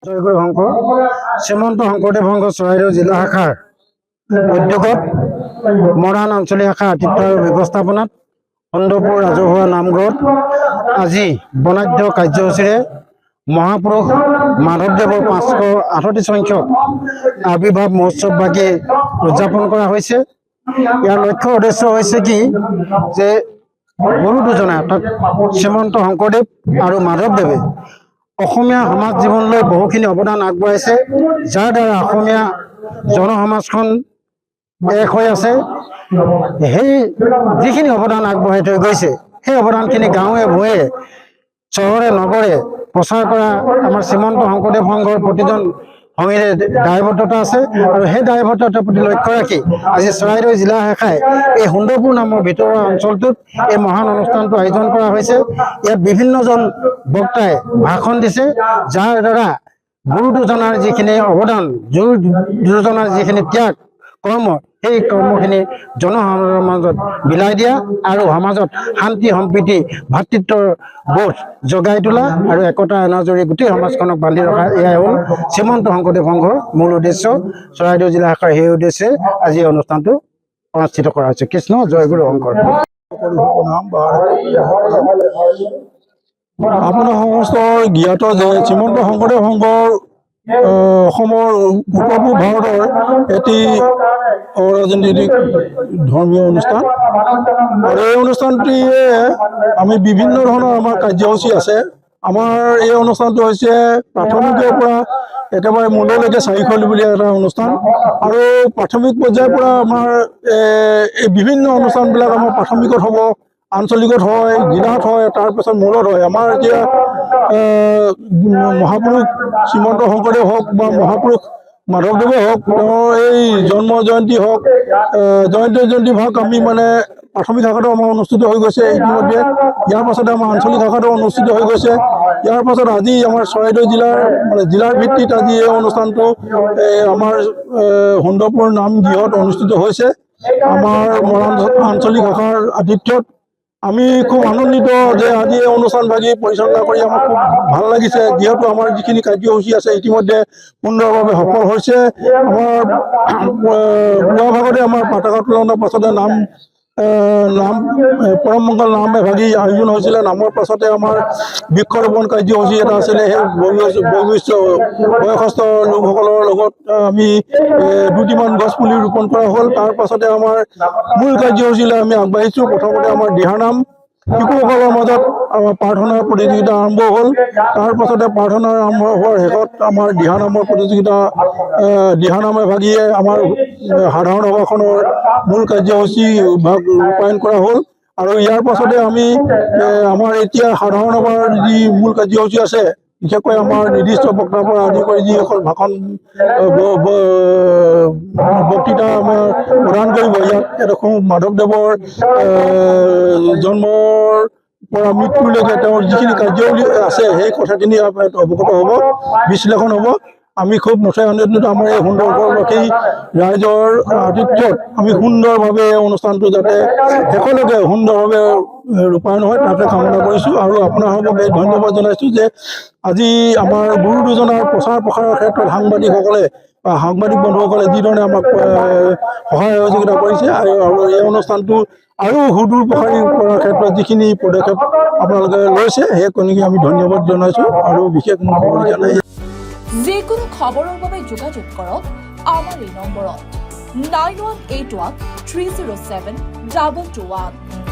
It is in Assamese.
জয়গুৰু শংকৰ শ্ৰীমন্ত শংকৰদেৱ সংঘ চৰাইদেউ জিলা শাখাৰ উদ্যোগত মৰাণ আঞ্চলিক শাখা আতিথ্য আৰু ব্যৱস্থাপনাত সুন্দৰপুৰ ৰাজহুৱা নামঘৰত আজি বৰ্ণাঢ্য কাৰ্যসূচীৰে মহাপুৰুষ মাধৱদেৱৰ 538 সংখ্যক আবিৰ্ভাৱ মহোৎসৱভাগি উদযাপন কৰা হৈছে। ইয়াৰ লক্ষ্য উদ্দেশ্য হৈছে কি যে গুৰু দুজনে অৰ্থাৎ শ্ৰীমন্ত শংকৰদেৱ আৰু মাধৱদেৱে অসমীয়া সমাজ জীৱনলৈ বহুখিনি অৱদান আগবঢ়াইছে, যাৰ দ্বাৰা অসমীয়া জনসমাজখন এক হৈ আছে। সেই যিখিনি অৱদান আগবঢ়াই থৈ গৈছে সেই অৱদানখিনি গাঁৱে ভূঞে চহৰে নগৰে প্ৰচাৰ কৰা আমাৰ শ্ৰীমন্ত শংকৰদেৱ সংঘৰ প্ৰতিজন সংগীৰে দায়বদ্ধতা আছে আৰু সেই দায়বদ্ধতাৰ প্ৰতি লক্ষ্য ৰাখি আজি চৰাইদেউ জিলা শাখাই এই সুন্দৰপুৰ নামৰ ভিতৰুৱা অঞ্চলটোত এই মহান অনুষ্ঠানটো আয়োজন কৰা হৈছে। ইয়াত বিভিন্নজন বক্তাই ভাষণ দিছে, যাৰ দ্বাৰা গুৰু দুজনাৰ যিখিনি অৱদান, গুৰু দুজনাৰ যিখিনি ত্যাগ কৰ্ম, সেই কৰ্মখিনি জনসাধাৰণৰ মাজত বিলাই দিয়া আৰু সমাজত শান্তি সম্প্ৰীতি ভাতৃত্বৰ বোধ জগাই তোলা আৰু একতা এনাজৰী গোটেই সমাজখনক বান্ধি ৰখা, এয়াই হ'ল শ্ৰীমন্ত শংকৰদেৱ সংঘৰ মূল উদ্দেশ্য। চৰাইদেউ জিলা শাখাৰ সেই উদ্দেশ্যে আজি এই অনুষ্ঠানটো অনুষ্ঠিত কৰা হৈছে। কৃষ্ণ জয়গুৰু শংকৰ। আপোনাৰ সমস্ত জ্ঞাত যে শ্ৰীমন্ত শংকৰদেৱ সংঘৰ অসমৰ উত্তৰ পূব ভাৰতৰ এটি ৰাজনীতিক ধৰ্মীয় অনুষ্ঠান আৰু এই অনুষ্ঠানটিয়ে আমি বিভিন্ন ধৰণৰ আমাৰ কাৰ্যসূচী আছে। আমাৰ এই অনুষ্ঠানটো হৈছে প্ৰাথমিকৰ পৰা একেবাৰে মূললৈকে 400 এটা অনুষ্ঠান আৰু প্ৰাথমিক পৰ্যায়ৰ পৰা আমাৰ এই বিভিন্ন অনুষ্ঠানবিলাক আমাৰ প্ৰাথমিকত হ'ব, আঞ্চলিকত হয়, জিলাত হয়, তাৰপিছত মূলত হয়। আমাৰ এতিয়া মহাপুৰুষ শ্ৰীমন্ত শংকৰদেৱ হওক বা মহাপুৰুষ মাধৱদেৱে হওক, তেওঁৰ এই জন্ম জয়ন্তী হওক, জয়ন্তী ভাগ আমি মানে প্ৰাথমিক শাখাটো আমাৰ অনুষ্ঠিত হৈ গৈছে ইতিমধ্যে। ইয়াৰ পাছতে আমাৰ আঞ্চলিক শাখাটো অনুষ্ঠিত হৈ গৈছে। ইয়াৰ পাছত আজি আমাৰ চৰাইদেউ জিলাৰ ভিত্তিত আজি এই অনুষ্ঠানটো আমাৰ সুন্দৰপুৰ নামগৃহত অনুষ্ঠিত হৈছে। আমাৰ মৰাণ আঞ্চলিক শাখাৰ আতিথ্যত আমি খুব আনন্দিত যে আজি এই অনুষ্ঠানভাগি পৰিচালনা কৰি আমাৰ খুব ভাল লাগিছে, যিহেতু আমাৰ যিখিনি কাৰ্যসূচী আছে ইতিমধ্যে সুন্দৰভাৱে সফল হৈছে। আমাৰ পুৱা ভাগতে আমাৰ পতাকা উত্তোলনৰ পাছতে নাম পৰম মংগল নাম এভাগি আয়োজন হৈছিলে। নামৰ পাছতে আমাৰ বৃক্ষৰোপণ কাৰ্যসূচী এটা আছিলে। সেই বয়সস্থ লোকসকলৰ লগত আমি 2টিমান গছ পুলি ৰোপণ কৰা হ'ল। তাৰ পাছতে আমাৰ মূল কাৰ্যসূচীলৈ আমি আগবাঢ়িছোঁ। প্ৰথমতে আমাৰ দিহানাম, শিশুসকলৰ মাজত আমাৰ প্ৰাৰ্থনাৰ প্ৰতিযোগিতা আৰম্ভ হ'ল। তাৰ পাছতে প্ৰাৰ্থনাৰ আৰম্ভ হোৱাৰ শেষত আমাৰ দিহানামৰ প্ৰতিযোগিতা, দিহানামে ভাগিয়ে আমাৰ সাধাৰণ সভাখনৰ মূল কাৰ্যসূচী ভাগ ৰূপায়ণ কৰা হ'ল। আৰু ইয়াৰ পাছতে আমি আমাৰ এতিয়া সাধাৰণ সভাৰ যি মূল কাৰ্যসূচী আছে, বিশেষকৈ আমাৰ নিৰ্দিষ্ট বক্তাৰ পৰা আদি কৰি যিসকল ভাষণ বক্তৃতা আমাৰ প্ৰদান কৰিব, ইয়াত এডোখৰ মাধৱদেৱৰ জন্মৰ পৰা মৃত্যুলৈকে তেওঁৰ যিখিনি কাৰ্যাৱলী আছে সেই কথাখিনি অৱগত হ'ব, বিশ্লেষণ হ'ব। আমি খুব নথৈ আনন্দিত। আমাৰ এই সুন্দৰপুৰবাসী ৰাইজৰ আতিথ্যত আমি সুন্দৰভাৱে এই অনুষ্ঠানটো যাতে শেষলৈকে সুন্দৰভাৱে ৰূপায়ণ হয় তাকে কামনা কৰিছোঁ। আৰু আপোনালোকক এই ধন্যবাদ জনাইছোঁ যে আজি আমাৰ গুৰু দুজনাৰ প্ৰচাৰ প্ৰসাৰৰ ক্ষেত্ৰত সাংবাদিকসকলে বা সাংবাদিক বন্ধুসকলে যিধৰণে আমাক সহায় সহযোগিতা কৰিছে আৰু এই অনুষ্ঠানটো আৰু সুদূৰ প্ৰসাৰী কৰাৰ ক্ষেত্ৰত যিখিনি পদক্ষেপ আপোনালোকে লৈছে সেইখিনিকে আমি ধন্যবাদ জনাইছোঁ আৰু বিশেষ মোৰ জনাই। যিকোনো খবৰৰ বাবে যোগাযোগ কৰক আমাৰ এই নম্বৰত 9181 307 2221।